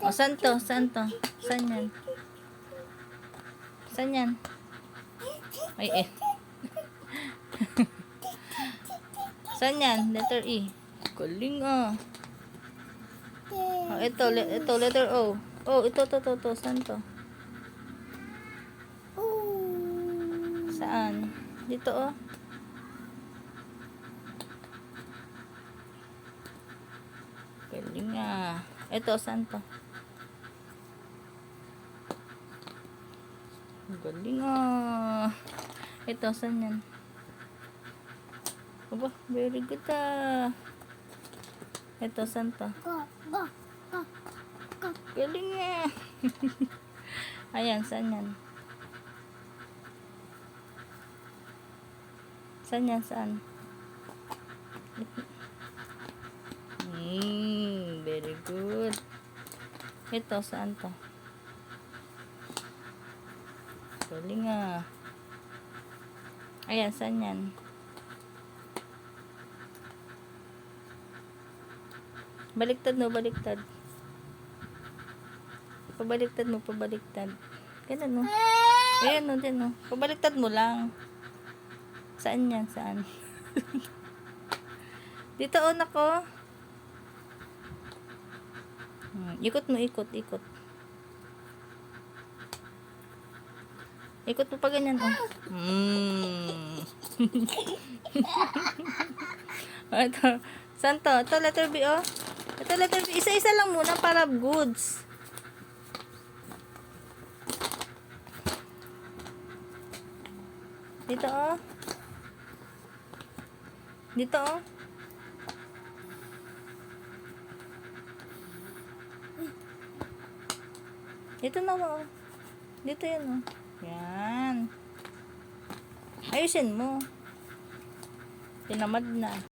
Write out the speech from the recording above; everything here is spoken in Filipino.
O, saan to? Saan to? Saan yan? Saan yan? Ay, eh. Saan yan? Letter E. Galing ah. Oh, ito, letter O. Oh, ito. Saan to? Saan? Dito oh. Galing ah. Ito, saan to? Galing ah. Ito, saan yan? Aba, very good ah. Ito, saan to? Galing ah. Ayan, saan yan? Saan yan? Saan? Very good. Ito, saan to? Galing ah. Ayan, saan yan? Baliktad mo, baliktad. Pabaliktad. Ganun no. Ayan no, din no. Pabaliktad mo lang. Saan yan? Saan? Dito oh, nako. Ikot mo, ikot. Ikot mo pa ganyan oh. Ito. Saan to? Ito letter B oh. Ito letter B. Isa-isa lang muna para goods. Dito oh. Dito oh. Dito na oh. Dito yan oh. Yan. Ayusin mo. Tinamad na.